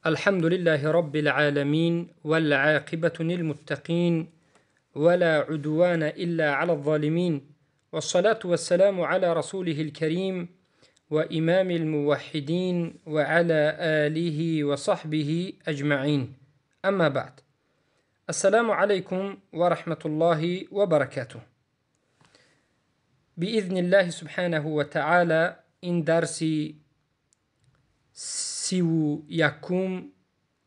الحمد لله رب العالمين والعاقبة للمتقين ولا عدوان إلا على الظالمين والصلاة والسلام على رسوله الكريم وإمام الموحدين وعلى آله وصحبه أجمعين. أما بعد، السلام عليكم ورحمة الله وبركاته. بإذن الله سبحانه وتعالى این درسی 31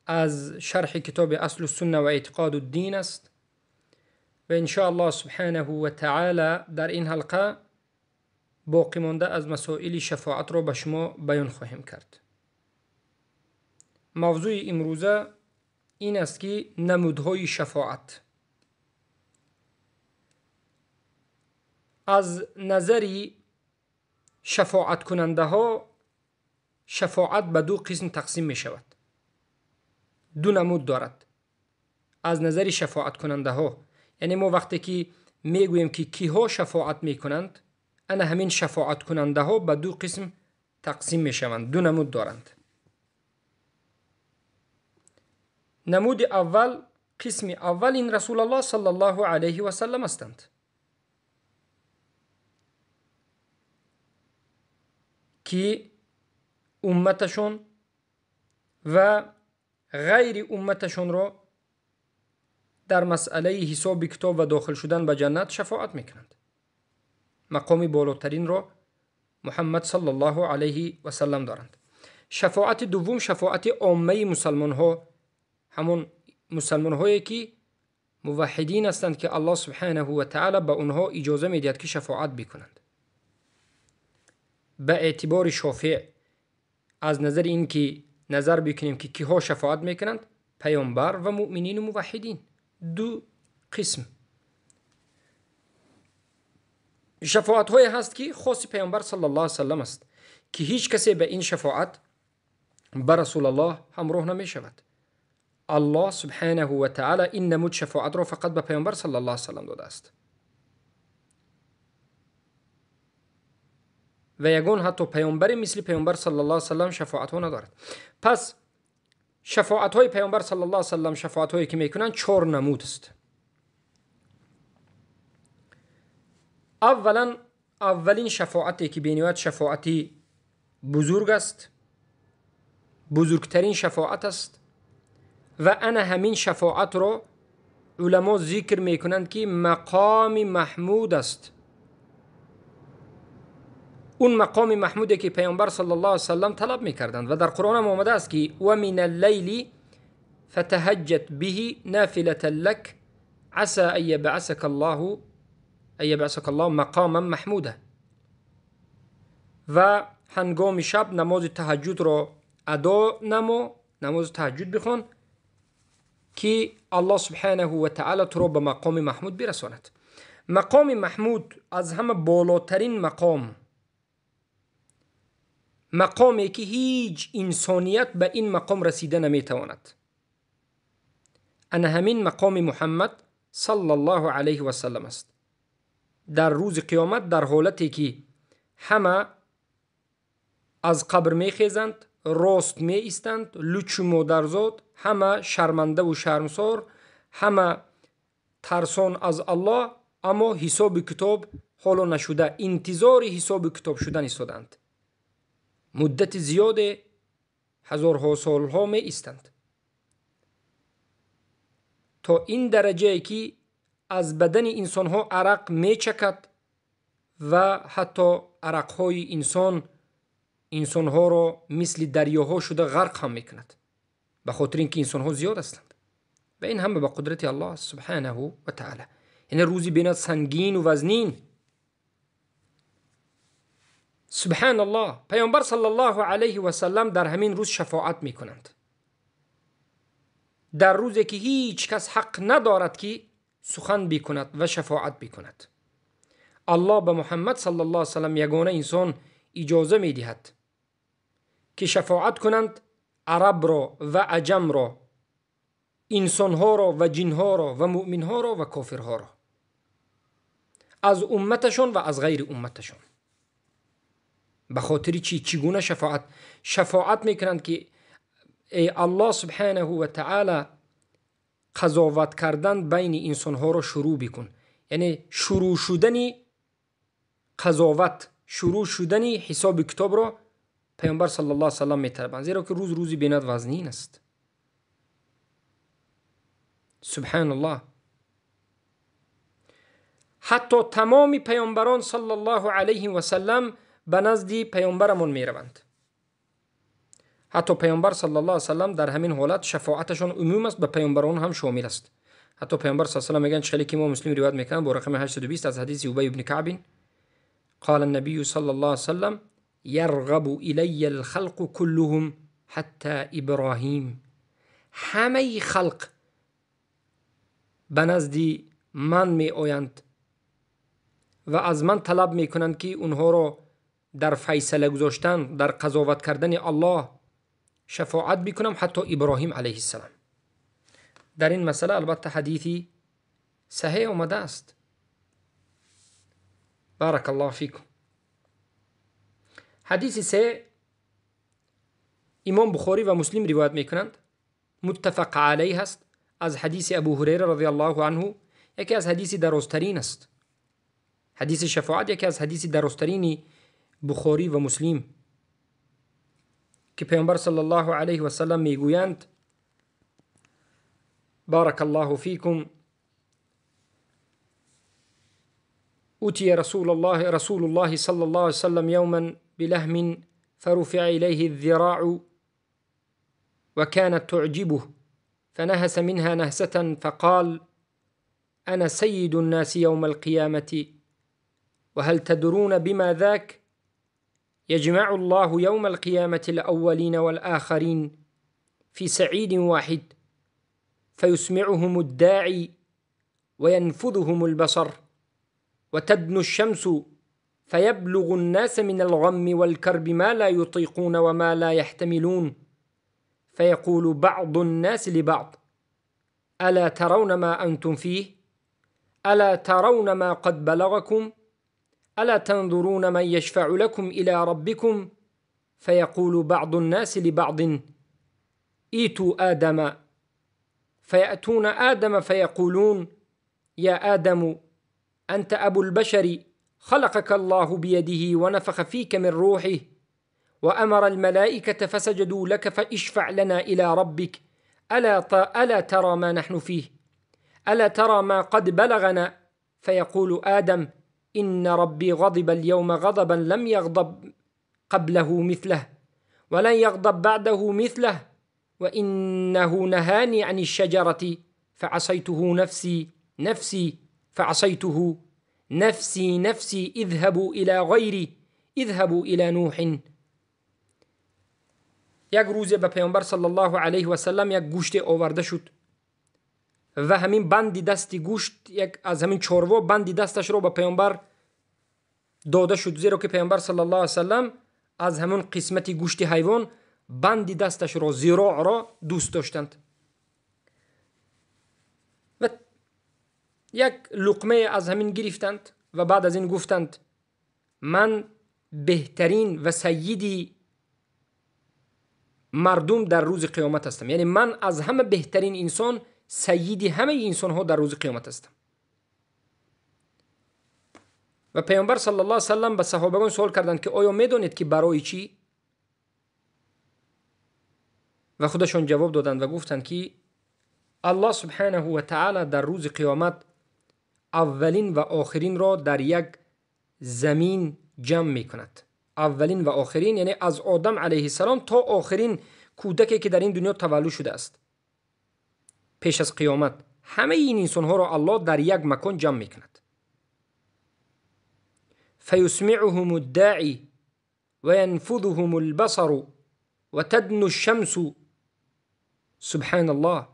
از شرح کتاب اصل السنه و اعتقاد الدین است و ان شاء الله سبحانه و تعالی در این حلقه باقی مانده از مسائل شفاعت را به شما بیان خواهیم کرد. موضوع امروزه این است که نمودهای شفاعت. از نظری شفاعت کننده ها شفاعت به دو قسم تقسیم می شود. دو نمود دارد از نظر شفاعت کننده ها. یعنی ما وقتی که می گوییم که کیها شفاعت می کنند، انا همین شفاعت کننده ها به دو قسم تقسیم می شوند، دو نمود دارند. نمود اول، قسم اول، این رسول الله صلی الله علیه و سلم هستند که امتشون و غیر امتشون را در مسئله حساب کتاب و داخل شدن به جنت شفاعت میکنند. مقام بالاترین را محمد صلی الله علیه و سلم دارند. شفاعت دوم شفاعت عامه مسلمان ها، همون مسلمان هایی که موحدین هستند که الله سبحانه و تعالی به اونها اجازه میدهد که شفاعت بکنند. به اعتبار شافع از نظر این که نظر بکنیم که کیها شفاعت میکنند، پیامبر و مؤمنین و موحدین، دو قسم. شفاعت های هست که خاص پیامبر صلی الله علیه و سلم است که هیچ کسی به این شفاعت به رسول الله همراه نمی شود. الله سبحانه و تعالی این نمود شفاعت را فقط به پیامبر صلی الله علیه و سلم داده است و یگان حتی پیامبر مثل پیامبر صلی الله علیه و سلم شفاعت ها ندارد. پس شفاعت های پیامبر صلی الله علیه و سلم، شفاعت هایی که میکنند 4 نمود است. اولا، اولین شفاعتی که بینویت شفاعتی بزرگ است، بزرگترین شفاعت است و انا همین شفاعت را علما ذکر میکنند که مقام محمود است. اون مقام محمودی که پیامبر صلی الله علیه و سلم طلب میکردند و در قرآن هم آمده است که و من اللیل فتهجد به نافلة لك عسى ان یبعثک الله مقاما محمودا. و هنگام شب نماز تهجد را ادا نما، نماز تهجد بخوان که الله سبحانه و تعالی تو را به مقام محمود برساند. مقام محمود از همه بالاترین مقامی که هیچ انسانیت به این مقام رسیده نمیتواند. انا همین مقام محمد صلی الله علیه و سلم است. در روز قیامت در حالتی که همه از قبر میخیزند، راست می ایستند، لوچ و مادرزاد، همه شرمنده و شرمسار، همه ترسان از الله، اما حساب کتاب حالا نشده، انتظار حساب کتاب شدن ایستادند. مدت زیاد هزارها سالها می ایستند تا این درجه که از بدن انسان ها عرق می چکد و حتی عرق های انسان ها را مثل دریاها شده غرق هم می کند، به خاطر اینکه انسان ها زیاد هستند و این هم به قدرت الله سبحانه و تعالی. این روزی بیند سنگین و وزنین. سبحان الله، پیامبر صلی الله علیه و سلم در همین روز شفاعت می کنند، در روزی که هیچ کس حق ندارد که سخن بکند و شفاعت بکند. الله به محمد صلی الله علیه و سلم یگانه انسان اجازه می دهد که شفاعت کنند عرب را و عجم را، انسان ها را و جن ها را و مؤمن ها را و کافر ها را، از امتشون و از غیر امتشون. به خاطر چگونه شفاعت میکنند که ای الله سبحانه و تعالی قضاوت کردن بین انسان ها رو شروع بکن. یعنی شروع شدنی قضاوت، شروع شدنی حساب کتاب رو پیامبر صلی الله علیه و سلم میطلبند، زیرا که روزی بیند وزنین است. سبحان الله. حتی تمام پیامبران صلی الله علیه و سلم به نزد پیامبرمون میروند. حتی پیامبر صلی الله علیه و سلم در همین حالت شفاعتشون عموم است، به پیامبران هم شامل است. حتی پیامبر صلی الله علیه و سلم میگن، خیلی که ما مسلم روایت میکنن با رقم 820 از حدیث ابی بن کعب، قال النبي صلی الله علیه و سلم یرغب الی الخلق كلهم حتی ابراهیم. همه خلق به نزد من می آیند و از من طلب می کنند که اونها را در فیصله گذاشتن، در قضاوت کردن الله شفاعت بکنم، حتی ابراهیم علیه السلام. در این مسئله البته حدیثی صحیح آمده است. بارک الله فیکم. حدیث سه امام بخاری و مسلم روایت می کنند، متفق علیه است، از حدیث ابو هریره رضی الله عنه، یکی از حدیث درسترین است. حدیث شفاعت یکی از حدیث درسترین بخاری و مسلم که پیامبر صلی الله علیه و سلم میگویند، بارک الله فیکم، أتي رسول الله صلى الله عليه وسلم يوما بلحم فرفع إليه الذراع وكانت تعجبه فنهس منها نهسة فقال أنا سيد الناس يوم القيامة وهل تدرون بما ذاك؟ يجمع الله يوم القيامة الأولين والآخرين في سعيد واحد فيسمعهم الداعي وينفذهم البصر وتدنو الشمس فيبلغ الناس من الغم والكرب ما لا يطيقون وما لا يحتملون فيقول بعض الناس لبعض ألا ترون ما أنتم فيه؟ ألا ترون ما قد بلغكم؟ ألا تنظرون من يشفع لكم إلى ربكم؟ فيقول بعض الناس لبعض ائتوا آدم فيأتون آدم فيقولون يا آدم أنت أبو البشر خلقك الله بيده ونفخ فيك من روحه وأمر الملائكة فسجدوا لك فاشفع لنا إلى ربك ألا ترى ما نحن فيه؟ ألا ترى ما قد بلغنا؟ فيقول آدم إن ربي غضب اليوم غضبا لم يغضب قبله مثله ولن يغضب بعده مثله وإنه نهاني عن الشجرة فعصيته نفسي فعصيته نفسي اذهبوا إلى غيري اذهبوا إلى نوح. یک روز به پیامبر صلی الله علیه و سلم یک گوشت آورده شد و همین بندی دستی گوشت، یک از همین چاروا بندی دستش رو به پیامبر داده شد، زیرا که پیامبر صلی الله علیه و سلم از همون قسمتی گوشت حیوان بندی دستش را، ذراع را دوست داشتند. و یک لقمه از همین گرفتند و بعد از این گفتند من بهترین و سیدی مردم در روز قیامت هستم، یعنی من از همه بهترین انسان، سیدی همه انسان ها در روز قیامت هستم. و پیامبر صلی الله علیه و سلم به صحابگان سوال کردند که آیا میدونید که برای چی؟ و خودشون جواب دادند و گفتند که الله سبحانه و تعالی در روز قیامت اولین و آخرین را در یک زمین جمع می کند. اولین و آخرین یعنی از آدم علیه السلام تا آخرین کودکی که در این دنیا تولد شده است، پیش از قیامت همه این انسان ها را الله در یک مکان جمع می کند. فیسمعهم الداعی و ینفذهم البصر و تدنو الشمس. سبحان الله.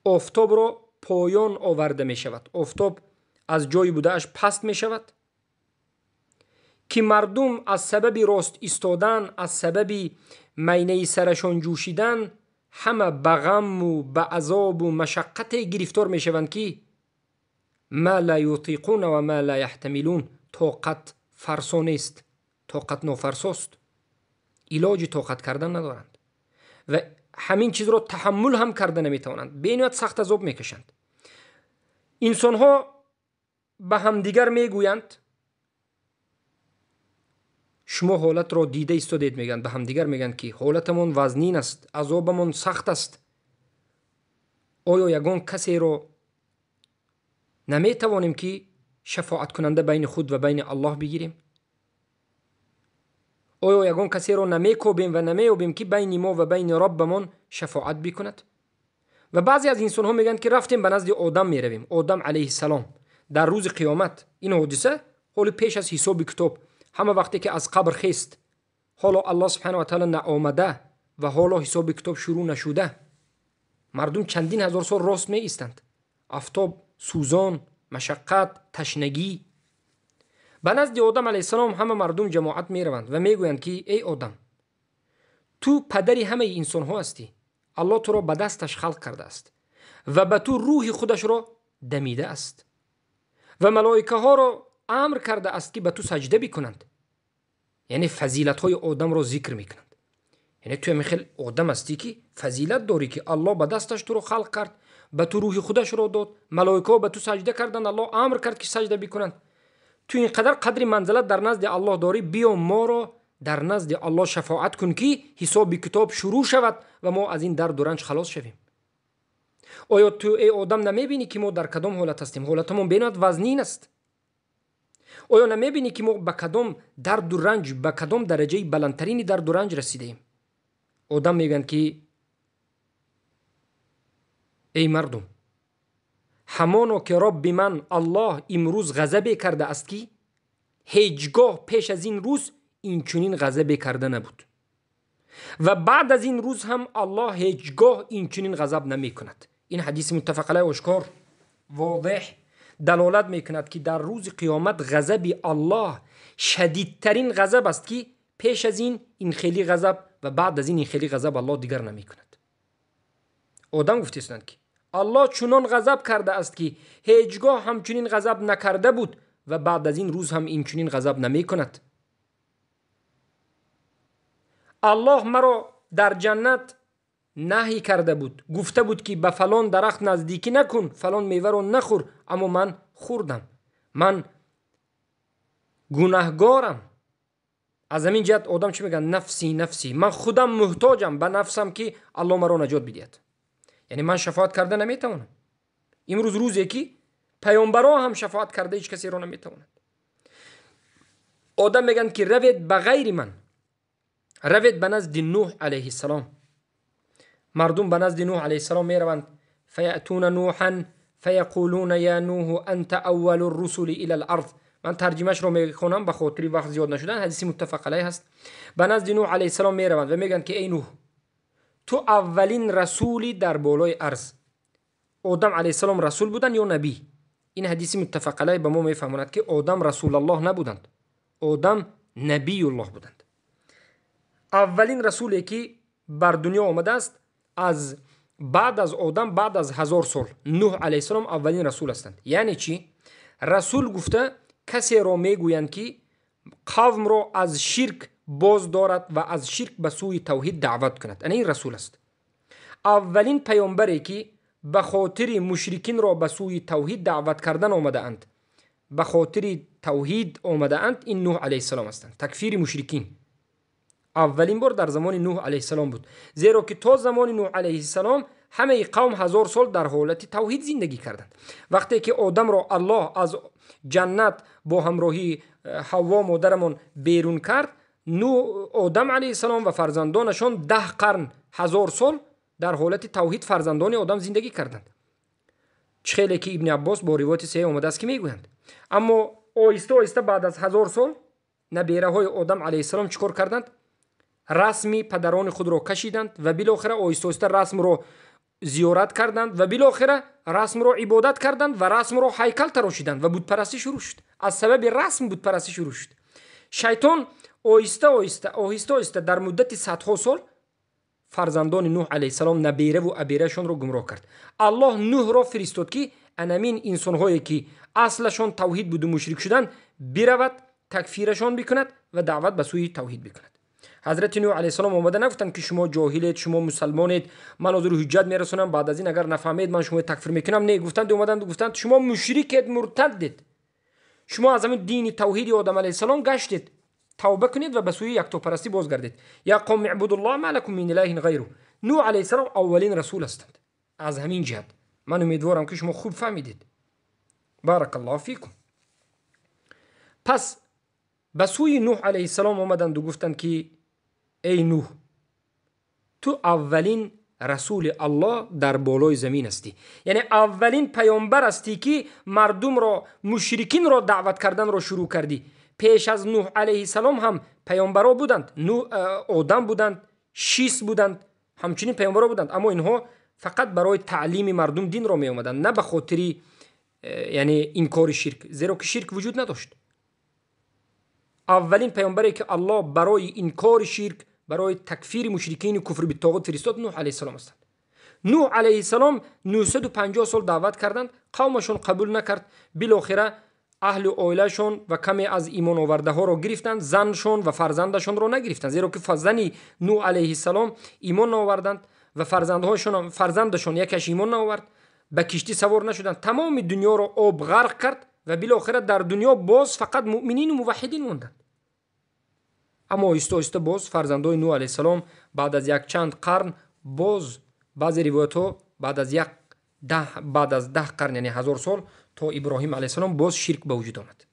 آفتاب را پایان آورده می شود، آفتاب از جای بودهش پست می شود که مردم از سبب راست ایستادن، از سبب مینه سرشان جوشیدن، همه به غم و به عذاب و مشقت گرفتار می شوند که ما لا یطیقون و ما لا یحتملون، طاقت فرسا نیست، طاقت نافرساست. علاج طاقت کردن ندارند و همین چیز رو تحمل هم کرده نمیتوانند، به این وجه سخت عذاب میکشند. انسان ها به همدیگر میگویند، شما حالت را دیده ایستادید، میگن به همدیگر میگن که حالتمون وزنین است، عذابمون سخت است. آیا یگان کسی رو نمیتوانیم که شفاعت کننده بین خود و بین الله بگیریم؟ آیا یگان کسی رو نمیکوبیم و نمیوبیم که بین ما و بین ربمون شفاعت بکند؟ و بعضی از انسان ها میگن که رفتیم به نزد آدم میرویم، آدم علیه السلام در روز قیامت. این حادثه حالا پیش از حساب کتاب، همه وقتی که از قبر خیست، حالا الله سبحانه و تعالی نآمده و حالا حساب کتاب شروع نشده، مردم چندین هزار سال راست می ایستند، آفتاب سوزان، مشقت، تشنگی. به نزد آدم علیه السلام همه مردم جماعت می روند و می گویند که ای آدم، تو پدری همه انسان ها هستی، الله تو را به دستش خلق کرده است و به تو روح خودش را دمیده است و ملائکه ها را امر کرده است که به تو سجده بکنند. یعنی فضیلت های آدم را ذکر میکنند. یعنی تو میخیل آدم هستی که فضیلت داری که الله به دستش تو را خلق کرد، به تو روح خودش را داد، ملائکه ها به تو سجده کردند، الله امر کرد که سجده بکنند. تو اینقدر قدر منزلت در نزد الله داری، بیا ما را در نزد الله شفاعت کن که حساب کتاب شروع شود و ما از این درد و رنج خلاص شویم. آیا تو ای آدم نمیبینی که ما در کدام حالت هستیم؟ حالتمون بینات وزنین است. آیا نمیبینی که ما به کدام درد و رنج، به کدام درجه بلندترین درد و رنج رسیدیم؟ آدم میگن که ای مردم، همانا که رب من الله امروز غضب کرده است که هیچگاه پیش از این روز این چنین غضب کرده نبود و بعد از این روز هم الله هیچگاه این چنین غضب نمی کند. این حدیث متفق علیه آشکار واضح دلالت می کند که در روز قیامت غضب الله شدیدترین غضب است که پیش از این خیلی غضب و بعد از این خیلی غضب الله دیگر نمی کند. آدم گفته است که الله چنان غضب کرده است که هیچگاه همچنین غضب نکرده بود و بعد از این روز هم این چنین غضب نمی کند. الله مرا در جنت نهی کرده بود، گفته بود که به فلان درخت نزدیکی نکن، فلان میوه رو نخور، اما من خوردم. من گناهگارم. از همین جهت آدم چی میگن؟ نفسی نفسی، من خودم محتاجم به نفسم که الله مرا نجات بدهد. یعنی من شفاعت کرده نمیتونم. امروز روزی که پیامبران هم شفاعت کرده هیچ کسی رو نمیتواند. آدم میگن که روید به غیر من، روید به نزد نوح علیه السلام. مردم به نزد نوح علیه السلام میروند، فیأتون نوحا فیقولون یا نوح انت اول الرسل الى الارض. من ترجمهش رو میخونم به خاطر وقت زیاد نشدن، حدیث متفق علیه هست. به نزد نوح علیه السلام میروند و میگن که ای نوح، تو اولین رسولی در بالای ارض. آدم علیه السلام رسول بودن یا نبی؟ این حدیث متفق علیه به ما میفهماند که آدم رسول الله نبودند، آدم نبی الله بودند. اولین رسولی که بر دنیا آمده است از بعد از آدم، بعد از 1000 سال، نوح علیه السلام اولین رسول هستند. یعنی چی؟ رسول گفته کسی را میگویند که قوم را از شرک باز دارد و از شرک به سوی توحید دعوت کند. یعنی این رسول است. اولین پیامبری که به خاطر مشرکین را به سوی توحید دعوت کردن آمده اند، به خاطر توحید آمده اند، این نوح علیه السلام هستند. تکفیر مشرکین اولین بار در زمان نوح علیه السلام بود، زیرا که تا زمان نوح علیه السلام همه قوم 1000 سال در حالت توحید زندگی کردند. وقتی که آدم را الله از جنت با همراهی حوا مادرمون بیرون کرد، آدم علیه السلام و فرزندانشان 10 قرن 1000 سال در حالت توحید فرزندان آدم زندگی کردند. چخیلی که ابن عباس با روایت صحیح آمده است که میگویند. اما آیسته آیسته بعد از 1000 سال نبیره های آدم علیه السلام چیکار کردند؟ رسمی پدران خود را کشیدند و بالاخره آیسته آیسته رسم را زیارت کردند و بالاخره رسم را عبادت کردند و رسم را هیکل تراشیدند و بت پرستی شروع شد. از سبب رسم بت پرستی شروع شد. شیطان آیسته آیسته در مدت صدها سال فرزندان نوح علیه السلام نبیره و ابیرهشون رو گمراه کرد. الله نوح را فرستاد که انامین انسان هایی که اصلشون توحید بود و مشرک شدن برود تکفیرشان بکند و دعوت به سوی توحید بکند. حضرت نوح علیه السلام اومده نگفتن که شما جاهلید، شما مسلمانید، من حضور حجت میرسونم، بعد از این اگر نفهمید من شما تکفیر میکنم. نه، گفتند شما مشرکید، مرتدید، شما از همین دین توحید آدم علیه السلام گشتید، توبه کنید و به سوی یکتاپرستی بازگردید. یا قوم اعبدوا الله ما لكم من اله غیره. نوح علیه السلام اولین رسول هستند. از همین جهت من امیدوارم که شما خوب فهمیدید. بارک الله فیکم. پس به سوی نوح علیه السلام آمدند و گفتند که ای نوح، تو اولین رسول الله در بالای زمین هستی، یعنی اولین پیامبر هستی که مردم را، مشرکین را دعوت کردن را شروع کردی. پیش از نوح علیه السلام هم پیامبرا بودند، آدم بودند، شیس بودند، همچنین پیامبرا بودند، اما اینها فقط برای تعلیم مردم دین را می آمدند، نه به خاطر یعنی انکار شرک، زیرا که شرک وجود نداشت. اولین پیامبری که الله برای انکار شرک، برای تکفیر مشرکین و کفر بالطاغوت فرستاد نوح علیه السلام هستند. نوح علیه السلام 950 سال دعوت کردند، قومشون قبول نکرد. بالاخره اهل و عائلهشون و کمی از ایمان آورده ها را گرفتند، زنشون و فرزندشون را نگرفتند، زیرا که زن نوح علیه السلام ایمان آوردند و فرزندشون یکیش ایمان آورد، به کشتی سوار نشدند، تمام دنیا را آب غرق کرد و بالاخره در دنیا باز فقط مؤمنین و موحدین موندند. اما آهسته آهسته باز فرزندان نوح علیه السلام بعد از یک چند قرن، باز بعضی روایت ها بعد از 10 قرن یعنی 1000 سال تا ابراهیم علیه السلام باز شرک به وجود آمد.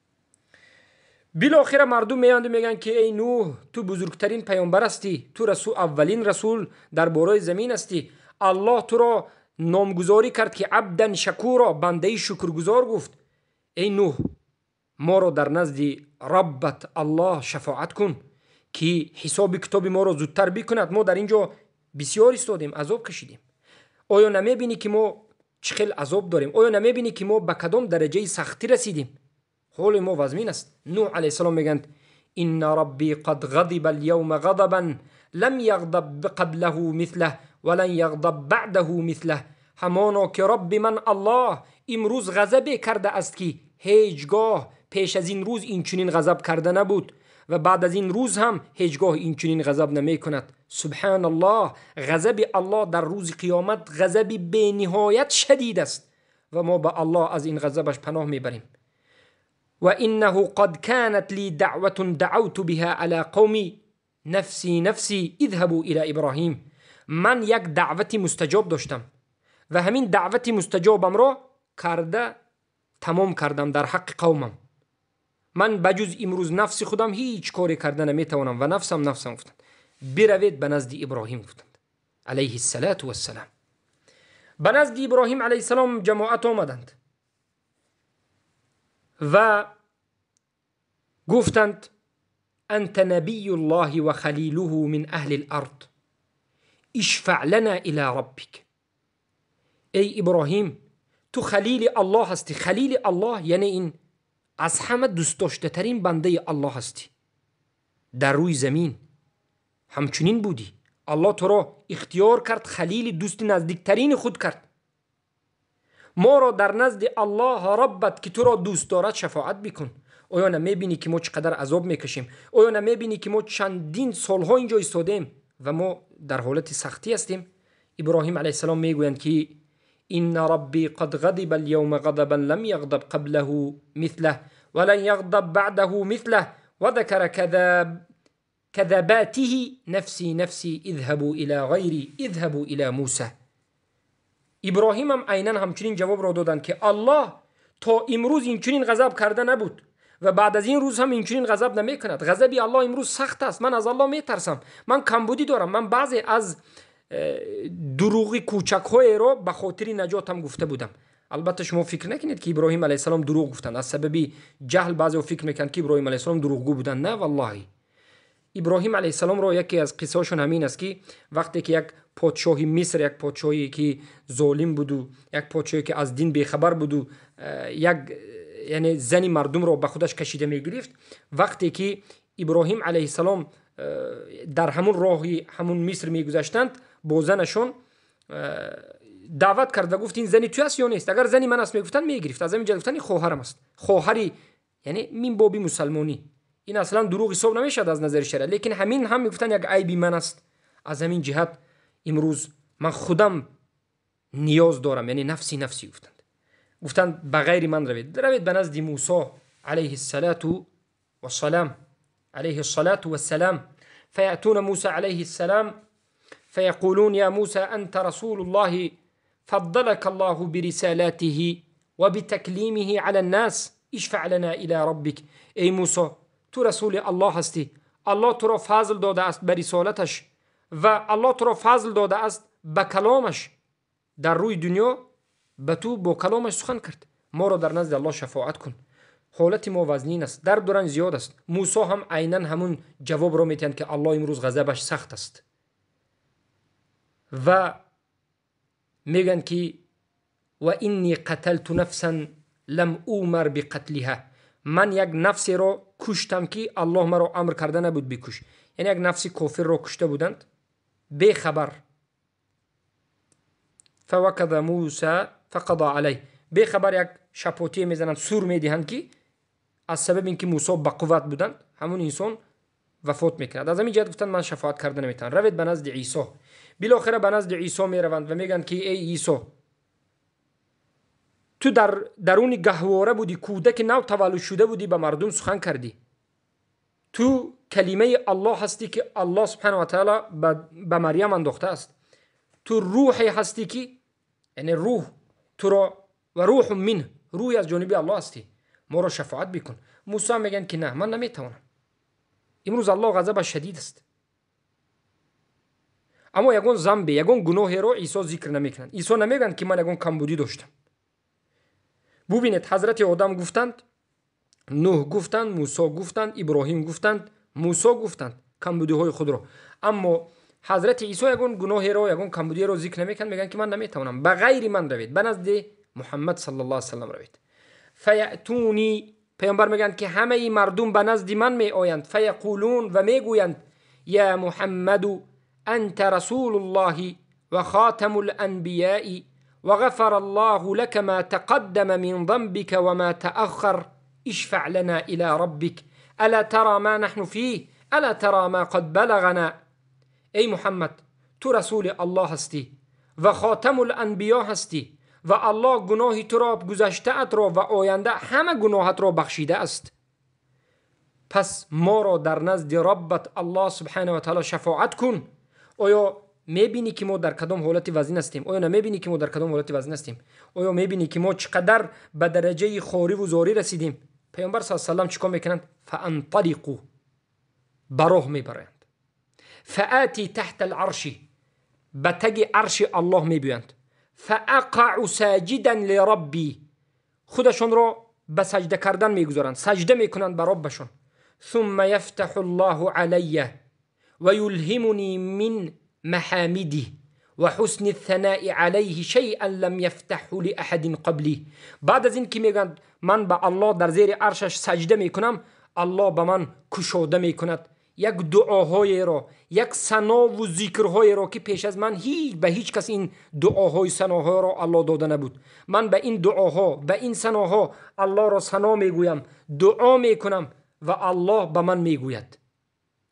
بالاخره مردم میگن که ای نوح، تو بزرگترین پیامبر هستی، تو اولین رسول در بالای زمین هستی. الله تو را نامگذاری کرد که عبدا شکورا، بنده شکرگزار گفت. ای نوح، ما را در نزد ربت الله شفاعت کن که حساب کتاب ما را زودتر بکند. ما در اینجا بسیار ایستادیم، عذاب کشیدیم. آیا نمیبینی که ما چقدر عذاب داریم؟ آیا نمیبینی که ما به کدام درجه سختی رسیدیم؟ حال ما وزمین است. نوح علیه السلام میگند ان ربی قد غضب اليوم غضبا لم یغضب قبله مثله ولن یغضب بعده مثله. همانا که رب من الله امروز غضب کرده است که هیچگاه پیش از این روز این چنین غضب کرده نبود و بعد از این روز هم هیچگاه این چنین غضب نمی کند. سبحان الله، غضب الله در روز قیامت غضب بی نهایت شدید است و ما به الله از این غضبش پناه میبریم. و انه قد كانت لی دعوت دعوت بها على قومی نفسی نفسی اذهبوا الى ابراهیم. من یک دعوتی مستجاب داشتم و همین دعوت مستجابم را تمام کردم در حق قومم. من بجز امروز نفس خودم هیچ کاری کرده نمیتوانم و نفسم گفتند بروید به نزد ابراهیم، گفتند علیه السلام. به نزد ابراهیم علیه السلام جماعت آمدند و گفتند انت نبی الله و خلیله من اهل الارض اشفع لنا الى ربک. ای ابراهیم، تو خلیل الله هستی. خلیل الله یعنی این از همه دوست داشته ترین بنده الله هستی در روی زمین. همچنین بودی، الله تو را اختیار کرد، خلیل، دوست نزدیکترین خود کرد. ما را در نزد الله ربت که تو را دوست دارد شفاعت بکن. آیا نمیبینی که ما چقدر عذاب میکشیم؟ آیا نمیبینی که ما چندین سالها اینجا ایستادیم و ما در حالت سختی هستیم؟ ابراهیم علیه السلام میگویند که ان ربی قد غضب اليوم غضبا لم یغضب قبله مثله ولن یغضب بعده مثله و ذکر کذباته نفسی نفسی اذهبوا الى غیری اذهبوا الى موسی. ابراهیم هم عیناً همچنین جواب را دادند که الله تا امروز این چنین غضب کرده نبود و بعد از این روز هم این چنین غضب نمی کند. غضب الله امروز سخت است. من از الله می ترسم. من کمبودی دارم. من بعضی از دروغی کوچک‌های را به خاطر نجاتم گفته بودم. البته شما فکر نکنید که ابراهیم علیه السلام دروغ گفتند. از سبب جهل بعضی فکر میکنند که ابراهیم علیه السلام دروغگو بودند. نه والله. ابراهیم علیه السلام را یکی از قصه‌شون همین است که وقتی که یک پادشاه مصر، یک پادشاهی که ظالم بود و یک پادشاهی که از دین بیخبر بود و یعنی زنی مردم را به خودش کشیده میگرفت، وقتی که ابراهیم علیه السلام در همون راهی همون مصر میگذشتند، با زنشون دعوت کرد و گفت این زنی تو است یا نیست؟ اگر زنی من است میگفتن میگرفت. از همین جا گفتن این خواهرم است. خواهری یعنی من بابی مسلمانی. این اصلا دروغ حساب نمیشد از نظر شرع، لیکن همین هم میگفتن یک عیبی من است. از همین جهت امروز من خودم نیاز دارم، یعنی نفسی گفتند به غیر من روید به نزد موسی علیه السلام فیأتون موسی علیه السلام فیقولون یا موسی انت رسول الله فضلك الله برسالاته وبتكليمه على الناس اشفع لنا الى ربك. ای موسی تو رسول الله هستی، الله تو را فضل داده است به رسالتش و الله تو را فضل داده است به کلامش، در روی دنیا به تو با کلامش سخن کرد، ما را در نزد الله شفاعت کن، حالت ما وزنین است، درد و رنج زیاد است. موسی هم عیناً همون جواب را میتند که الله امروز غضبش سخت است و میگن که و اینی قتلت نفسا لم اومر بقتلها، من یک نفسی را کشتم که الله مرا امر کرده نبود بکش. یعنی یک نفسی کافر را کشته بودند بی خبر. فوکذ موسی فقضى علیه، بی خبر یک شپاتی میزنند، سور میدهند که از سبب اینکه موسی با قوت بودند همون انسان وفات میکند. از همین جهت گفتند من شفاعت کرده نمیتونم، روید به نزد عیسی. بالاخره به نزد عیسی میروند و میگن که ای عیسی تو در درون گهواره بودی، کودک نو تولد شده بودی، به مردم سخن کردی، تو کلمه الله هستی که الله سبحانه و تعالی به مریم انداخته است، تو روحی هستی که یعنی روح تو را و روح منه، روحی از جانب الله هستی، ما را شفاعت بکن. موسی میگن که نه من نمیتوانم، امروز الله غضبش شدید است. اما یگون ذنب یگون گناهی را عیسی ذکر نمیکنند. عیسی نمیگن که من یگون کمبودی داشتم. ببینید حضرت آدم گفتند، نوح گفتند، موسی گفتند، ابراهیم گفتند، موسی گفتند کمبودی های خود را، اما حضرت عیسی یگون گناهی را یگون کمبودی را ذکر نمیکنند، میگن که من نمیتوانم، به غیر من روید، به نزد محمد صلی الله علیه و سلم روید. فیأتونی، پیامبر میگن که همه ای مردم به نزد من می آیند، فیقولون و میگویند یا محمد انت رسول الله و خاتم الانبیاء و غفر الله لك ما تقدم من ذنبك وما تأخر اشفع لنا الى ربك الا ترى ما نحن فيه الا ترى ما قد بلغنا. ای محمد تو رسول الله هستی و خاتم الانبیا هستی و الله گناه تو را، گذشته ات را و آینده همه گناهت را بخشیده است، پس ما را در نزد ربت الله سبحانه و تعالی شفاعت کن. آیا میبینی که ما در کدام حالت وزن هستیم؟ آیا نمیبینی که ما در کدام حالت وزن هستیم؟ آیا میبینی که ما چقدر به درجه خواری و زاری رسیدیم؟ پیامبر صلی الله علیه و سلم چیکار میکنند؟ فانطلقوا، براه میبرند، فآتی تحت العرش، به تگ عرش الله میبویند، فاقع ساجدا لربی، خودشون را به سجده کردن میگذارند، سجده میکنند به ربشون. ثم یفتح الله علی و یلهمنی من محامده و حسن الثناء علیه شیئا لم یفتحه لاحد قبلی. بعد از این که میگن من به الله در زیر عرشش سجده میکنم، الله به من کشاده میکند یک دعاهای را، یک ثنا و ذکرهای را که پیش از من به هیچ کس این دعاهای ثناها را الله داده نبود. من به این دعاها، به این ثناها الله را ثنا میگویم، دعا میکنم و الله به من میگوید.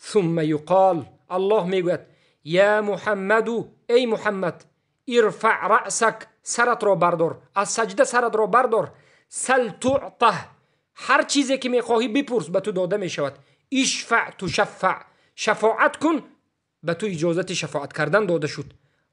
ثم یقال، الله میگوید یا محمد، ای محمد ارفع رأسک، سرت را بردار، از سجده سرت را بردار، سل تعطه، هر چیزی که میخواهی بپرس به تو داده میشود، اشفع تشفع، شفاعت کن به تو اجازت شفاعت کردن داده شد،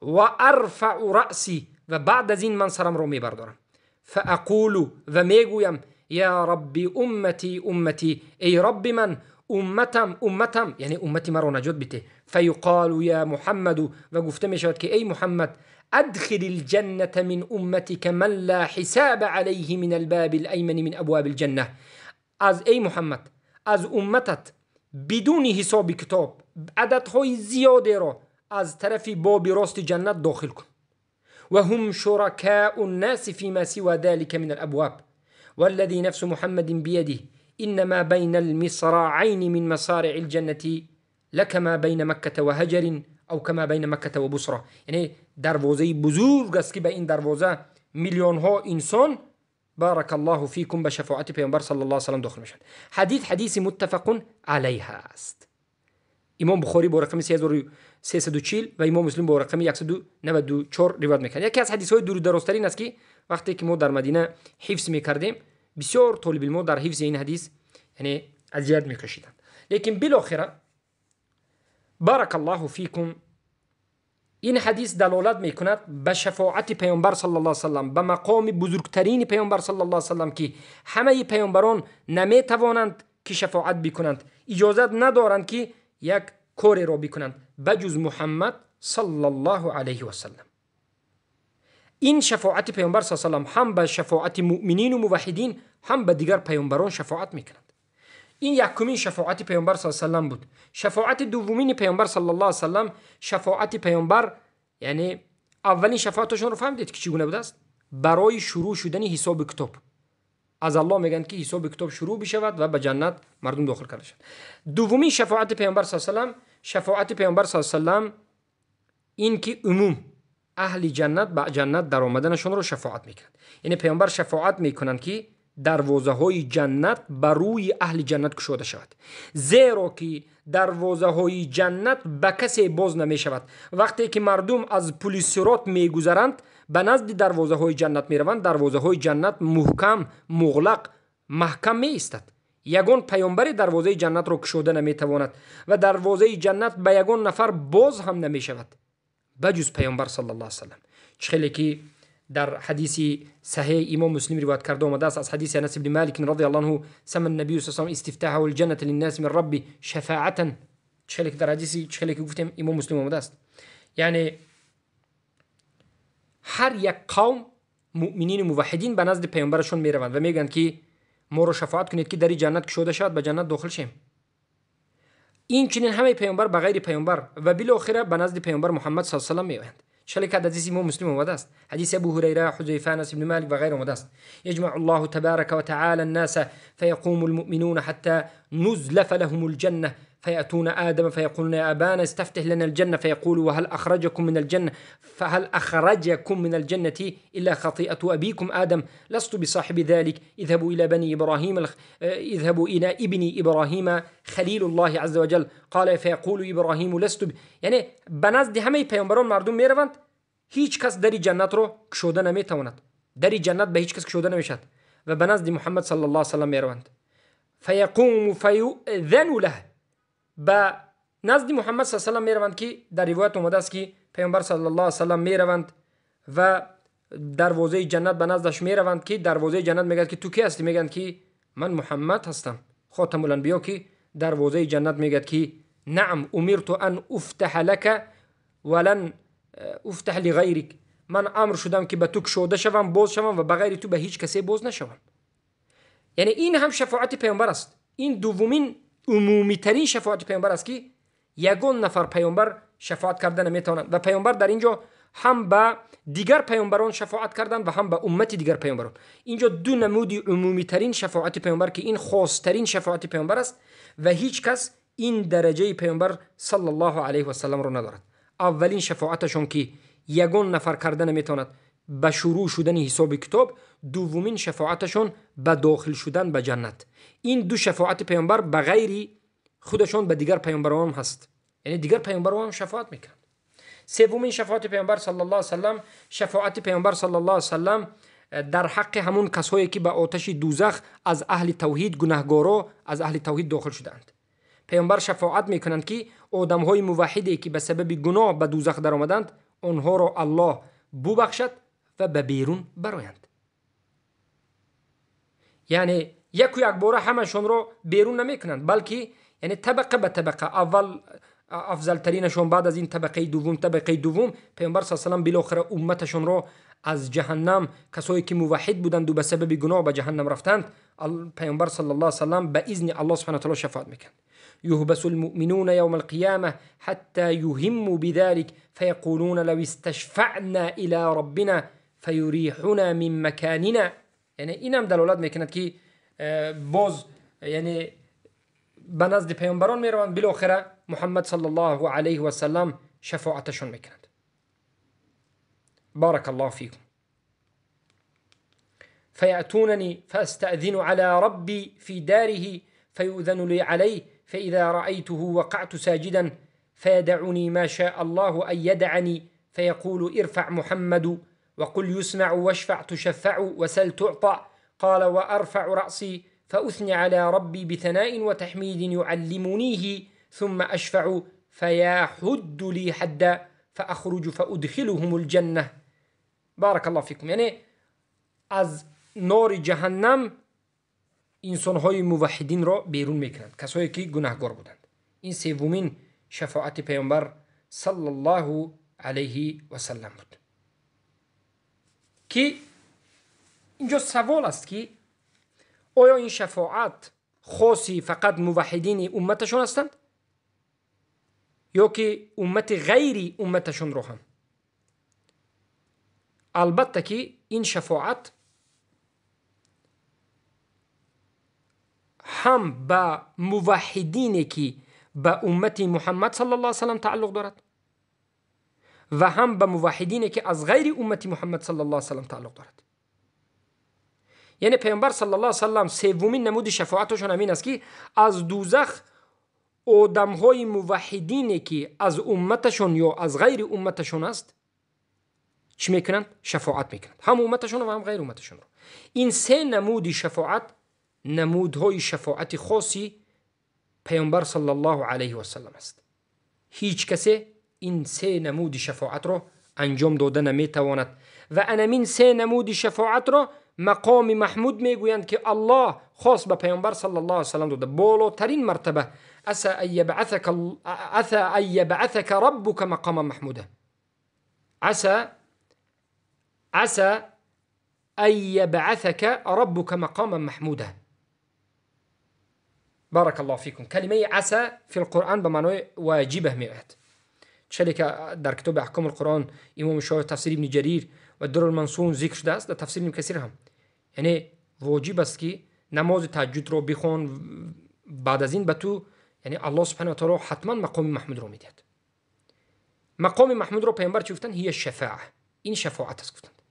و ارفع رأسی، و بعد از این من سرم را میبردارم، فاقول، و میگویم یا ربی امتی امتی، ای رب من امتم امتم، یعنی امتی مرا نجات بده. فیقال یا محمد، و گفته می شود که ای محمد ادخل الجنة من امتك من لا حساب عليه من الباب الایمن من ابواب الجنة، از ای محمد از امتت بدون حساب کتاب عددهای زیادی را از طرف باب راست جنت داخل کن. و هم شرکاء الناس فيما سوى ذلك من الابواب والذي نفس محمد بيده انما بين المصراعين من مصارع الجنة لكما بين مكة و هجر او كما بين مكة و بصرة. یعنی دروازه بزرگ است که به این دروازه میلیون ها انسان بارک الله فیکم به شفاعت پیامبر صلی الله علیه و سلم داخل میشن. حدیث متفق علیه است. امام بخاری با رقم 3340 و امام مسلم با رقم 194 روایت میکنه. یکی از حدیث های درازترین است که وقتی که ما در مدینه حفظ میکردیم بسیار طالب علم در حفظ این حدیث یعنی اذیت میکشیدند. لیکن بالاخره بارک الله فیکم این حدیث دلالت میکند به شفاعت پیامبر صلی الله علیه و سلم، به مقام بزرگترین پیامبر صلی الله علیه و سلم که همه پیامبران نمیتوانند که شفاعت بکنند، اجازت ندارند که یک کاری را بکنند بجز محمد صلی الله علیه و سلم. این شفاعت پیامبر صلی الله علیه و سلم هم به شفاعت مؤمنین و موحدین هم به دیگر پیامبران شفاعت میکنند. این یکمین شفاعت پیامبر صلی الله علیه و سلم بود. شفاعت دومین پیامبر صلی الله علیه و سلم شفاعت پیامبر یعنی اولین شفاعتشون رو فهمیدید که چگونه بود است؟ برای شروع شدن حساب کتاب. از الله میگن که حساب کتاب شروع بشود و به جنت مردم داخل کرده شد. دومین شفاعت پیامبر صلی الله علیه و سلم شفاعت پیامبر صلی الله علیه و سلم این که عموم اهل جنت به جنت در آمدنشون رو شفاعت میکنند. یعنی پیامبر شفاعت میکنند که دروازه های جنت بر روی اهل جنت گشوده شود، زیرا که دروازه های جنت به کسی باز نمی شود. وقتی که مردم از پل صراط می گذرند به نزد دروازه های جنت می روند، دروازه های جنت محکم مغلق محکم می ایستد. یگان پیامبر دروازه جنت را گشوده نمی تواند و دروازه جنت به یگان نفر باز هم نمی شود بجز پیامبر صلی الله علیه و سلم. چخیلی که در حدیث صحیح امام مسلم روایت کرده آمده است از حدیث انس بن مالک رضی الله عنه سمى النبي صلی الله علیه و استفتاحه الجنه للناس من ربي شفاعه. چخیلی که در حدیث چخیلی که گفتیم امام مسلم آمده است، یعنی هر یک قوم مؤمنین و موحدین به نزد پیامبرشون میروند و میگن که ما رو شفاعت کنید که در جنت گشوده شود به جنت داخل شیم. این چنین همه پیامبر به غیر پیامبر و بالاخره به نزد پیامبر محمد صلی الله علیه و سلم میآیند. چلی که حدیث امام مسلم آمده است، حدیث ابو هریره، حذیفه، انس بن مالک و غیره آمده است. یجمع الله تبارک و تعالی الناس فيقوم المؤمنون حتى نزلف لهم الجنه فيأتون آدم فيقولون يا أبانا استفتح لنا الجنة فيقول وهل أخرجكم من الجنة فهل أخرجكم من الجنة إلا خطيئة أبيكم آدم لست بصاحب ذلك اذهبوا إلى بني إبراهيم اذهبوا إلى ابن إبراهيم خليل الله عز وجل قال فيقول إبراهيم لست يعني بنزد همه پیامبران مردم میروند، هیچ کس در جنت رو گشوده نمیتواند، در جنت به هیچ کس گشوده نمیشد و بنزد محمد صلی الله علیه و سلم میروند. فيقوم فيؤذن له، به نزد محمد صلی الله علیه و سلم میروند که در روایت اومده است که پیامبر صلی الله علیه و سلم میروند و دروازه جنت به نزدش میروند که دروازه جنت میگه که تو کی هستی؟ میگن که من محمد هستم خاتم الانبیا. که دروازه جنت میگه که نعم امرت ان افتح لك ولن افتح لغیرک، من امر شدم که به تو گشوده شوم باز شوم و به غیر تو به هیچ کسی باز نشوم. یعنی این هم شفاعت پیامبر است. این دومین عمومی ترین شفاعت پیامبر است که یگان نفر پیامبر شفاعت کردن نمیتواند و پیامبر در اینجا هم به دیگر پیامبران شفاعت کردن و هم به امت دیگر پیامبران. اینجا دو نمود عمومی ترین شفاعت پیامبر که این خاص ترین شفاعت پیامبر است و هیچ کس این درجه پیامبر صلی الله علیه و سلم رو ندارد. اولین شفاعتشون که یگان نفر کردن نمیتواند به شروع شدن حساب کتاب، دومین شفاعتشون به داخل شدن به جنت. این دو شفاعت پیامبر به غیر خودشون به دیگر پیامبران هست، یعنی دیگر پیامبران هم شفاعت میکنند. سومین شفاعت پیامبر صلی الله علیه و سلم شفاعت پیامبر صلی الله علیه و سلم در حق همون کسایی که به آتش دوزخ از اهل توحید گناهگارا از اهل توحید داخل شدند. پیامبر شفاعت میکنند که آدمهای موحدی که به سبب گناه به دوزخ در آمدند آنها را الله ببخشد و به بیرون برآیند. یعنی یک باره همشون رو بیرون نمیکنند، بلکه یعنی طبقه به طبقه، اول افضل ترینشون، بعد از این طبقه دوم پیامبر صلی الله علیه و سلم بالاخره امتشون رو از جهنم، کسایی که موحد بودند و به سبب گناه به جهنم رفتند، پیامبر صلی الله علیه و سلم به اذن الله سبحانه و تعالی شفاعت میکنند. يهبس المؤمنون يوم القيامة حتى يهموا بذلك فيقولون لو استشفعنا إلى ربنا فيريحنا من مكاننا. یعنی اینم دلالت میکند که باز یعنی به نزد پیامبران میروند، بالاخره محمد صلی الله علیه و سلم شفاعتشون میکند. بارک الله فیکم. فيأتونني فأستأذن على ربي في داره فيؤذن لي عليه فإذا رأيته وقعت ساجدا فيدعني ما شاء الله أن يدعني فيقول ارفع محمد وقل يسمع واشفع تشفع وسل تعطى قال وأرفع رأسي فأثني على ربي بثناء وتحميد يعلمنيه ثم أشفع فيحد لي حدا فأخرج فأدخلهم الجنة. بارك الله فيكم. یعنی از نار جهنم انسان‌های موحدین را بیرون میکنند، کسایی که گناهکار بودند. این سومین شفاعت پیامبر صلی الله علیه و سلم بود. که اینجا سوال است که آیا این شفاعت خاصی فقط موحدین امتشون هستند یا که امت غیری امتشون رو هم؟ البته که این شفاعت هم به موحدینی که به امت محمد صلی الله علیه و سلم تعلق دارد و هم به موحدینی که از غیر امت محمد صلی الله علیه و سلم تعلق دارد. یعنی پیامبر صلی الله علیه و سلم سومین نمود شفاعتشون همین است که از دوزخ آدم‌های موحدینی که از امتشون یا از غیر امتشون است چی میکنند؟ شفاعت میکنند، هم امتشون و هم غیر امتشون. این سه نمود شفاعت نمودهای شفاعت خاصی پیامبر صلی الله علیه و سلم است. هیچ کسی این سه نمود شفاعت را انجام داده نمیتواند و انمین سه نمود شفاعت را مقام محمود میگویند که الله خاص به پیامبر صلی الله علیه و سلم داده. بالاترین مرتبه عسى ان يبعثك ربك مقام محمودا. عسى ان يبعثك ربك مقاما محمودا. بارك الله فيكم. کلمه عسى في القرآن به معنای واجبه میآید، چه که در کتاب احکام القرآن امام شاه تفسیر ابن جریر و در المنصور ذکر شده است، در تفسیر ابن کثیر هم. یعنی واجب است که نماز تهجد رو بخوان، بعد از این به تو یعنی الله سبحانه و تعالی حتما مقام محمود رو میدهد. مقام محمود رو پیامبر چی گفتن؟ هی شفاعه، این شفاعت است گفتند.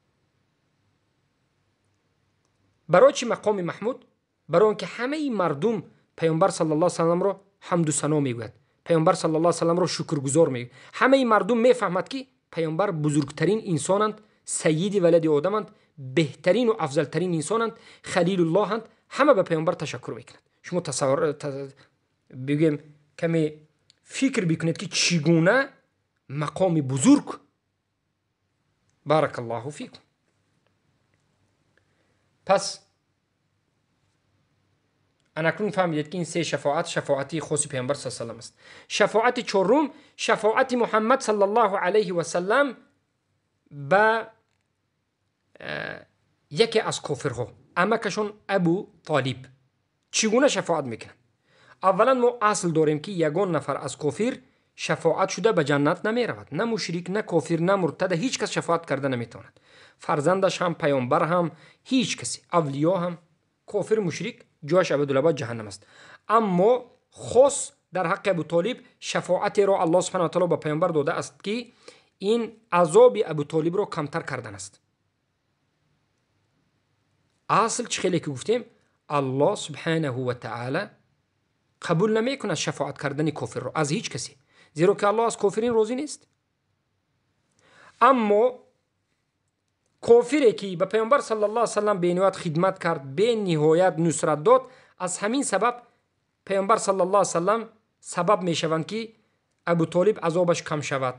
برای چی مقام محمود؟ برای اینکه همه مردم پیامبر صلی الله علیه و سلم رو حمد و ثنا میگوید، پیامبر صلی الله علیه و سلم رو شکرگزار میگوید. همه مردم میفهمند که پیامبر بزرگترین انسانند، سید ولد آدمند، بهترین و افضلترین انسانند، خلیل الله اند. همه به پیامبر تشکر میکنند. شما بگیم کمی فکر بکنید که چگونه مقام بزرگ. بارک الله فیکم. پس اکنون فهمیدید که این سه شفاعت شفاعتی خاص پیامبر صلی الله علیه و سلم است. شفاعت چهارم شفاعت محمد صلی الله علیه و سلم به یکی از کافرها، عمکشون ابو طالب. چگونه شفاعت میکنن؟ اولا ما اصل داریم که یگان نفر از کافر شفاعت شده به جنت نمی رود. نه مشرک، نه کافر، نه مرتد، هیچ کس شفاعت کرده نمیتواند. فرزندش هم، پیامبر هم، هیچ کسی، اولیاء هم. کافر مشرک جاش ابدالآباد جهنم است. اما خاص در حق ابو طالب شفاعت را الله سبحانه و تعالی به پیامبر داده است که این عذاب ابو طالب را کمتر کردن است. اصل چه خیلی که گفتیم الله سبحانه و تعالی قبول نمیکنه شفاعت کردن کافر را از هیچ کسی، زیرا که الله از کافرین راضی نیست. اما کافری که به پیامبر صلی الله علیه و سلم به نهایت خدمت کرد، به نهایت نصرت داد، از همین سبب پیامبر صلی الله علیه و سلم سبب میشوند که ابو طالب عذابش کم شود.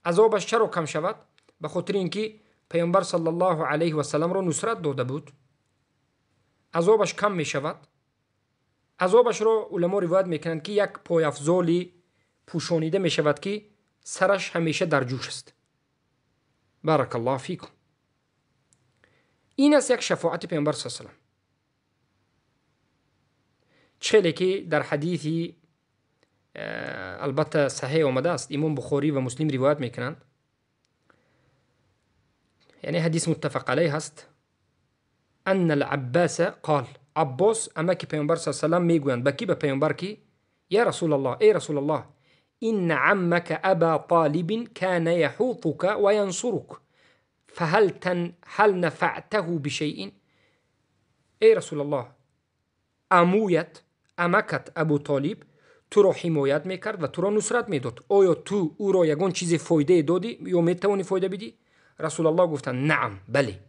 عذابش چرا کم شود؟ به خاطر اینکه پیامبر صلی الله علیه و سلم را نصرت داده بود. عذابش کم میشود. عذابش را علما روایت میکنند که یک پای افضالی پوشانیده میشود که سرش همیشه در جوش است. بارک الله فیکم. این است یک شفاعت پیامبر صلی الله علیه و سلم. چه که در حدیثی البته صحیح آمده است، امام بخاری و مسلم روایت میکنند، یعنی حدیث متفق علیه است، ان العباس قال، عباس اما که پیامبر صلی الله علیه و سلم میگویند به کی؟ به پیامبر که یا رسول الله، ای رسول الله، ان عمك ابا طالب كان يحوطك وينصرك هل نفعته بشيء؟ ای رسول الله، عمویت، عمکت ابو طالب تو را حمایت میکرد و تو را نصرت میداد. آیا تو او را یگان چیز فایده دادی یا میتوانی فایده بدی؟ رسول الله گفتند نعم، بله.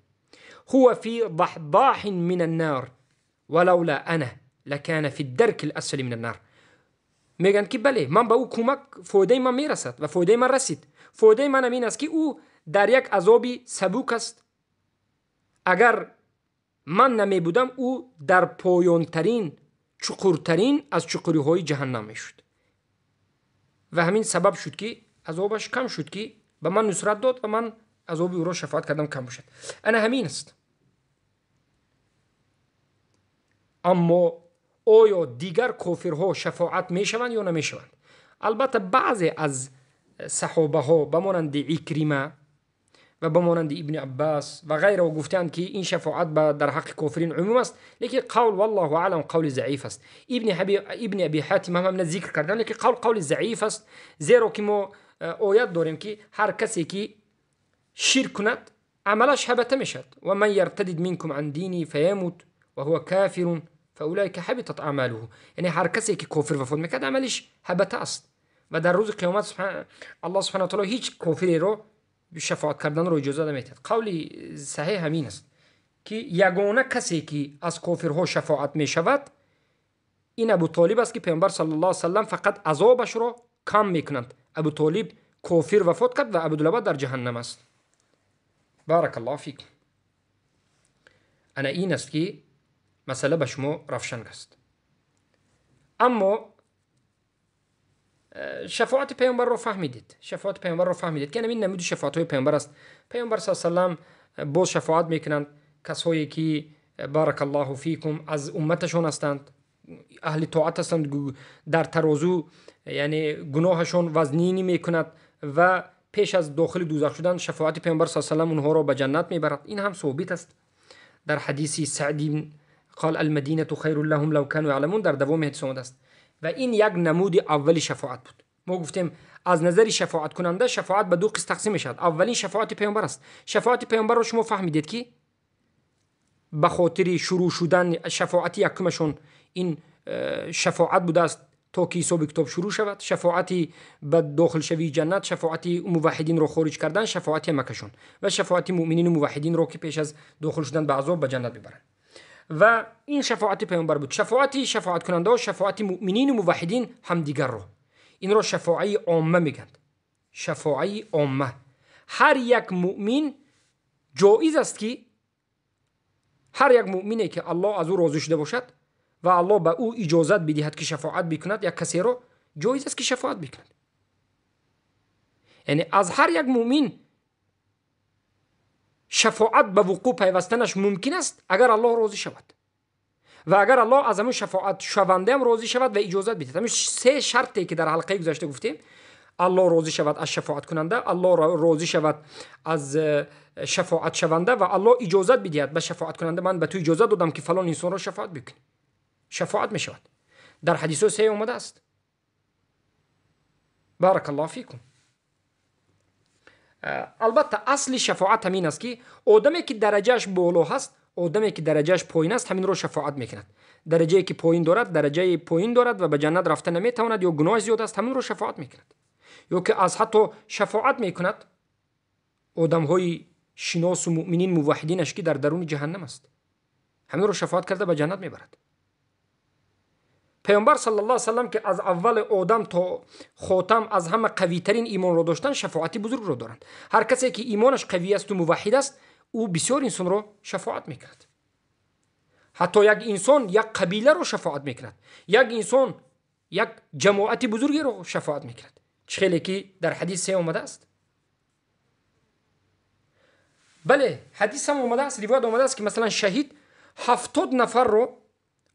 هو فی ضحضاح من النار ولولا انا لکان فی الدرک الاسفل من النار. میگن که بله، من به او کمک، فایده من میرسد و فایده من رسید. فایده من این است که او در یک عذابی سبوک است. اگر من نمی بودم او در پایانترین، چقورترین از چقوریهای جهنم میشد و همین سبب شد که عذابش کم شد، که به من نصرت داد و من عذاب او را شفاعت کردم کم بشد. انا همین است. اما آیا دیگر کافرها شفاعت میشوند یا نمیشوند؟ البته بعضی از صحابه ها بمانند اکرمه و بمانند ابن عباس و غیره گفتند که این شفاعت در حق کافرین عموم است، لیکن قول والله اعلم قول ضعیف است. ابن ابی حاتم هم ذکر کردن، لیکن قول ضعیف است، زیرا که ما آیت داریم که هر کسی که شرک کند عملش حبطه میشد. و من یرتد منکم عن دینی فیموت و هو کافر فاولئک حبطت اعماله. یعنی هر کسی که کافر وفات میکرد عملش حبطه است و در روز قیامت الله سبحانه و تعالی هیچ کافری رو شفاعت کردن رو اجازه نمیدهد. قولی صحیح همین است که یگانه کسی که از کافرها شفاعت می شود این ابو طالب است که پیامبر صلی الله علیه و سلم فقط عذابش رو کم میکنند. ابو طالب کافر وفات کرد و ابوالعباد در جهنم است. بارک الله فیکم. انا این است که مسئله به شما روشن است. اما شفاعت پیامبر رو فهمیدید. شفاعت پیامبر رو فهمیدید که همین نمود شفاعت های پیامبر است. پیامبر صلی الله علیه و سلم باز شفاعت میکنند کسایی که بارک الله فیکم از امتشون هستند، اهل طاعت هستند، در ترازو یعنی گناهشون وزنی میکند و پیش از داخل دوزخ شدن شفاعت پیامبر صلی الله علیه و سلم اونها را به جنت میبرد. این هم ثابت است در حدیث سعدی قال المدینه خیر لهم لو كانوا يعلمون، در دوام حدیث آمده است و این یک نمود اول شفاعت بود. ما گفتیم از نظر شفاعت کننده شفاعت به دو قسم تقسیم میشد. اولین شفاعت پیامبر است. شفاعت پیامبر رو شما فهمیدید که به خاطر شروع شدن شفاعت یکمشون این شفاعت بوده است تا که حساب کتاب شروع شود، شفاعتی به داخل شوی جنت، شفاعتی موحدین رو خارج کردن، شفاعتی مکشون و شفاعتی مؤمنین و موحدین رو که پیش از داخل شدن به عذاب به جنت میبرن. و این شفاعت پیامبر بود. شفاعت کننده و شفاعت مؤمنین و موحدین هم دیگر رو، این رو شفاعی عامه میگند. شفاعی عامه، هر یک مؤمن جایز است که هر یک مؤمنی که الله از او راضی شده باشد و الله به او اجازت بدهد که شفاعت بکند، یک کسی رو جایز است که شفاعت بکند. یعنی از هر یک مؤمن شفاعت به وقوع پیوستنش ممکن است اگر الله راضی شود و اگر الله از همون شفاعت شونده هم راضی شود و اجازت بدهد. همین سه شرطی که در حلقه گذشته گفتیم، الله راضی شود از شفاعت کننده، الله راضی شود از شفاعت شونده و الله اجازت بدهد به شفاعت کننده من به تو اجازه دادم که فلان انسان را شفاعت بکنی. شفاعت می شود. در حدیث صحیح اومده است. بارک الله فیکم. البته اصل شفاعت همین است که آدمی که درجهش بالا هست، آدمی که درجهش پایین است، همین رو شفاعت میکند. درجه‌ای که پایین دارد، درجه پایین دارد و به جنت رفتن نمیتواند یا گناه زیاد است، همین رو شفاعت میکند. یا که از حتی شفاعت میکند آدم‌های شناس و مؤمنین موحدینش که در درون جهنم است، همین رو شفاعت کرده به جنت میبرد. پیامبر صلی الله علیه و سلم که از اول آدم تا خاتم از همه قوی ترین ایمان رو داشتن، شفاعتی بزرگ رو دارند. هر کسی که ایمانش قوی است و موحد است، او بسیار انسان رو شفاعت میکند. حتی یک انسان یک قبیله رو شفاعت میکند، یک انسان یک جماعت بزرگی رو شفاعت میکند. خیلی که در حدیث اومده است. بله، حدیث هم اومده است، روایت اومده است که مثلا شهید 70 نفر رو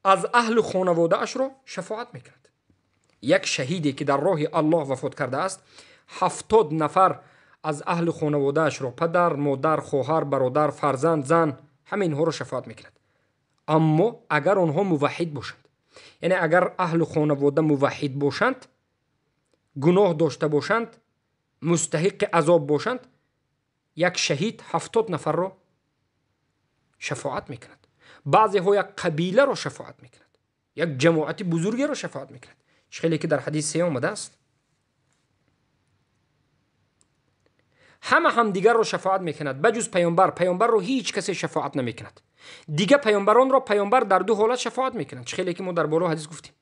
از اهل خانواده اش رو شفاعت میکند. یک شهیدی که در راه الله وفات کرده است، 70 نفر از اهل خانواده اش رو، پدر، مادر، خواهر، برادر، فرزند، زن، همه اینها رو شفاعت میکند. اما اگر آنها موحد باشند، یعنی اگر اهل خانواده موحد باشند، گناه داشته باشند، مستحق عذاب باشند، یک شهید 70 نفر رو شفاعت میکند. بعضی ها یک قبیله را شفاعت میکند، یک جماعت بزرگی را شفاعت میکند. خیلی که در حدیث صحیح آمده است. هم دیگر رو شفاعت میکند بجز پیامبر رو هیچ کسی شفاعت نمیکند. دیگه پیامبران رو پیامبر در دو حالت شفاعت میکند. خیلی که ما در بالا حدیث گفتیم.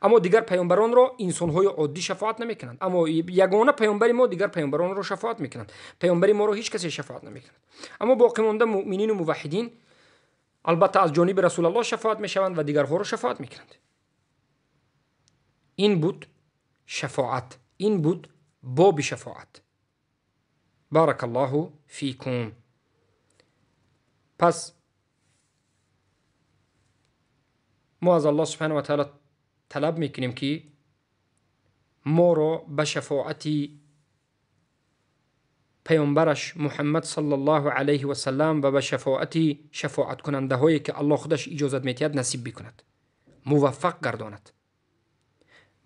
اما دیگر پیامبران رو انسان‌های عادی شفاعت نمیکنند، اما یگانه پیامبر ما دیگر پیامبران رو شفاعت میکنند. پیامبر ما رو هیچ کسی شفاعت نمیکند. اما باقی مانده مؤمنین و موحدین البته از جانب رسول الله شفاعت میشوند و دیگرها رو شفاعت میکنند. این بود شفاعت، این بود باب شفاعت. بارک الله فیکم. پس ما از الله سبحانه و تعالی طلب میکنیم که ما را به شفاعت پیامبرش محمد صلی الله علیه و سلم و به شفاعت کننده هایی که الله خودش اجازت میتید نصیب بکند، موفق گرداند.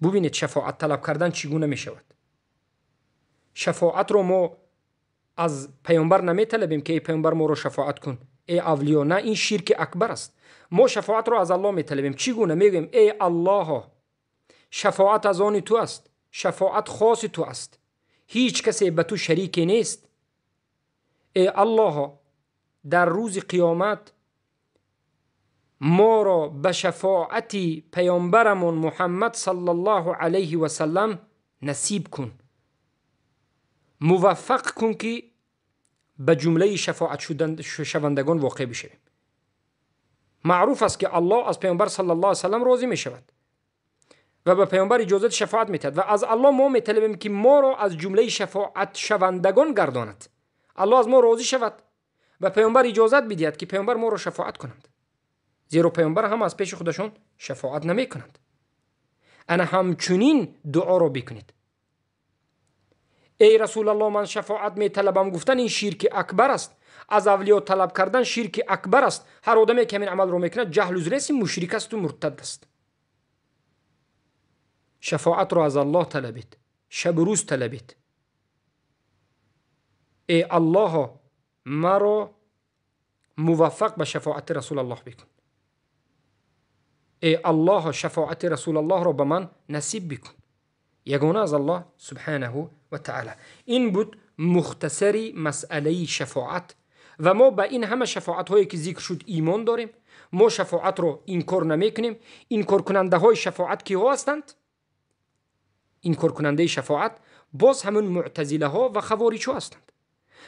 ببینید شفاعت طلب کردن چگونه می شود. شفاعت رو ما از پیامبر نمی طلبیم که ای پیامبر ما رو شفاعت کن، ای اولیاء. نه، این شرک اکبر است. ما شفاعت رو از الله می طلبیم. چگونه؟ میگیم ای الله، شفاعت از آن تو است، شفاعت خاص تو است، هیچ کسی به تو شریک نیست. ای الله، در روز قیامت ما را به شفاعت پیامبرمون محمد صلی الله علیه و سلم نصیب کن، موفق کن که به جمله شفاعت شوندگان واقع بشویم. معروف است که الله از پیامبر صلی الله علیه و سلم راضی می شود و به پیامبر اجازه شفاعت میدهد و از الله ما میطلبیم که ما را از جمله شفاعت شوندگان گرداند. الله از ما راضی شود و پیامبر اجازت بدهد که پیامبر ما را شفاعت کنند، زیرا پیامبر هم از پیش خودشون شفاعت نمی کنند. انا همچنین دعا را بکنید ای رسول الله من شفاعت می طلبم. گفتن این شرک اکبر است. از اولیاء طلب کردن شرک اکبر است. هر آدمی که این عمل رو میکند جهل و زرس مشرک است و مرتد است. شفاعت رو از الله طلبید، شب و روز طلبید. ای الله مرا موفق به شفاعت رسول الله بکن. ای الله شفاعت رسول الله رو به من نصیب بکن. یگانه از الله سبحانه و تعالی. این بود مختصری مسئله شفاعت و ما به این همه شفاعت هایی که ذکر شد ایمان داریم. ما شفاعت رو انکار نمی کنیم. انکار کننده های شفاعت کی ها هستند؟ انکار کننده شفاعت باز همون معتزله ها و خوارج ها هستند.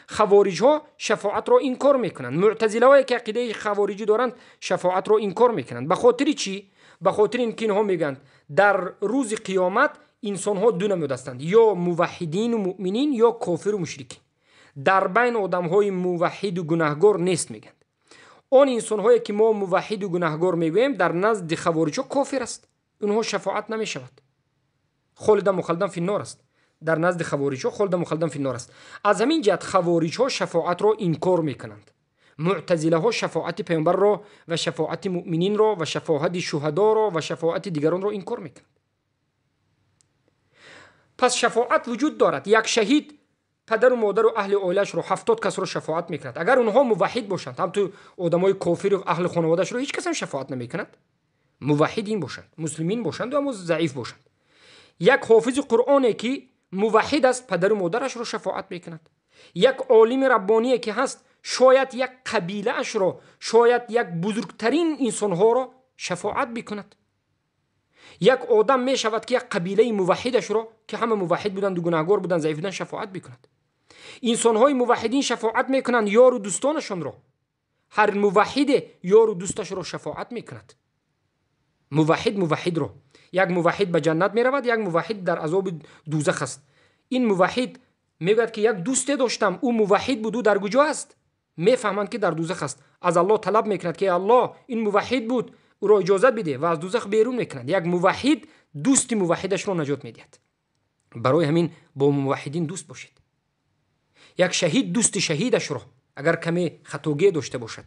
خوارج ها شفاعت رو انکار میکنند. معتزله هایی که عقیده خوارجی دارند شفاعت رو انکار میکنند. به خاطر چی؟ به خاطر اینکه اینها میگند در روز قیامت انسان ها دو نمود هستند، یا موحدین و مؤمنین یا کافر و مشرکین. در بین آدم های موحد و گناهگار نیست. میگند آن انسان هایی که ما موحد و گناهگار میگوییم در نزد خوارج ها کافر است، اونها شفاعت نمیشود، خالد مخلدن فی النار است. در نزد خوارج ها خالد مخلدن فی النار است. از همین جهت خوارج ها شفاعت را انکار میکنند. معتزله ها شفاعت پیامبر را و شفاعت مؤمنین را و شفاعت شهدا را و شفاعت دیگران را انکار میکنند. پس شفاعت وجود دارد. یک شهید پدر و مادر و اهل عائلش رو 70 کس رو شفاعت میکند. اگر اونها موحد باشند، هم تو آدمای کافر و اهل خانواده‌اش رو هیچ کس هم شفاعت نمیکند. موحدین باشند، مسلمین باشند و هم ضعیف باشند. یک حافظ قرآنی که موحد است پدر و مادرش رو شفاعت میکند. یک عالم ربانی که هست شاید یک قبیله اش رو، شاید یک بزرگترین انسان ها رو شفاعت بکند. یک آدم می شود که یک قبیله موحدش رو که همه موحد بودند و گناهگار بودند ضعیف بودند شفاعت بکند. انسان های موحدین شفاعت میکنند یار و دوستانشون رو. هر موحد یار و دوستش رو شفاعت میکند. موحد رو، یک موحد به جنت می رود، یک موحد در عذاب دوزخ است. این موحد میگوید که یک دوست داشتم، او موحد بود، او در کجا است؟ میفهمند که در دوزخ است. از الله طلب میکند که الله این موحد بود، او را اجازه بده و از دوزخ بیرون میکنند. یک موحد دوست موحدش رو نجات میدهد. برای همین با موحدین دوست باشید. یک شهید دوست شهیدش رو اگر کمی خطاگی داشته باشد.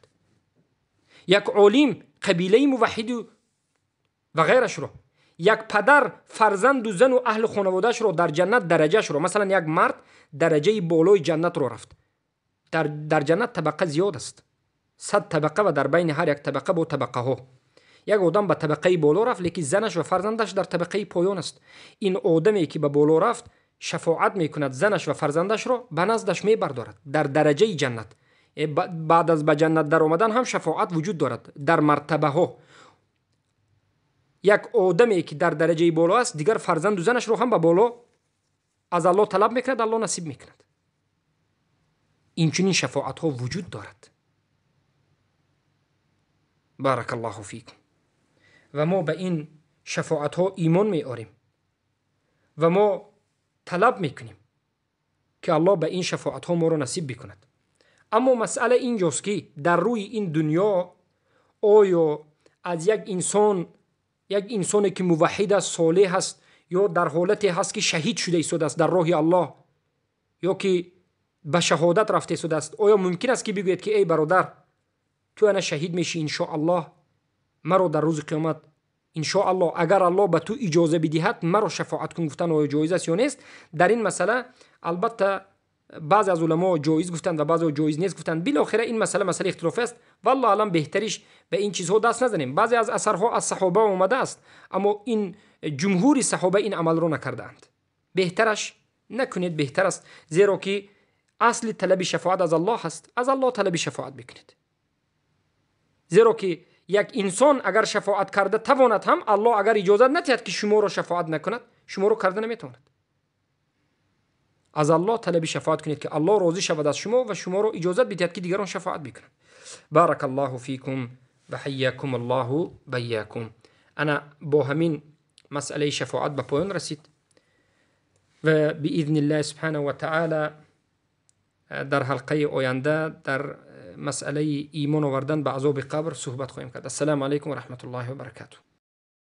یک عالم قبیله موحد و غیرش رو، یک پدر فرزند و زن و اهل خانوادهش رو در جنت درجهش رو، مثلا یک مرد درجه بالای جنت رو رفت. در جنت طبقه زیاد است. 100 طبقه و در بین هر یک طبقه با طبقه ها. یک آدم به طبقه بالا رفت لیکن زنش و فرزندش در طبقه پایان است. این آدمی که به بالا رفت شفاعت میکند زنش و فرزندش را به نزدش میبردارد در درجه جنت. بعد از به جنت در آمدن هم شفاعت وجود دارد در مرتبه ها. یک آدمی که در درجه بالا است دیگر فرزند و زنش رو هم به بالا از الله طلب میکند، الله نصیب میکند. این چنین شفاعت ها وجود دارد. بارک الله فیکم. و ما به این شفاعت ها ایمان می آوریم و ما طلب میکنیم که الله به این شفاعت ها ما رو نصیب بکند. اما مسئله اینجاست که در روی این دنیا آیا از یک انسانی که موحد است، صالح است، یا در حالتی هست که شهید شده ایستاده است در راه الله، یا که به شهادت رفته ایستاده است، آیا ممکن است که بگوید که ای برادر تو انا شهید میشی ان شاء الله، مرا در روز قیامت ان شاء الله اگر الله به تو اجازه بدهد مرا شفاعت کن؟ گفتن آیا جایز است یا نیست؟ در این مسئله البته بعضی از علما جایز گفتند و بعضی جایز نیست گفتند. بالاخره این مسئله اختلاف است. والله علم بهتریش به این چیزها دست نزنیم. بعضی از اثرها از صحابه اومده است اما این جمهور صحابه این عمل رو نکردند. بهترش نکنید، بهتر است، زیرا که اصل طلب شفاعت از الله هست. از الله طلب شفاعت بکنید، زیرا که یک انسان اگر شفاعت کرده تواند هم، الله اگر اجازه ندهد که شما رو شفاعت نکند شما رو کرده نمیتواند. از الله طلب شفاعت کنید که الله راضی شود از شما و شما رو اجازه بدهد که دیگران شفاعت بکنند. بارک الله فیکم و حیاکم الله بیاکم. انا با همین مسئله شفاعت به پایان رسید و باذن الله سبحانه و تعالی در حلقه آینده در مسئله ایمان آوردن به عذاب قبر صحبت خواهیم کرد. السلام علیکم و رحمت الله و برکاته.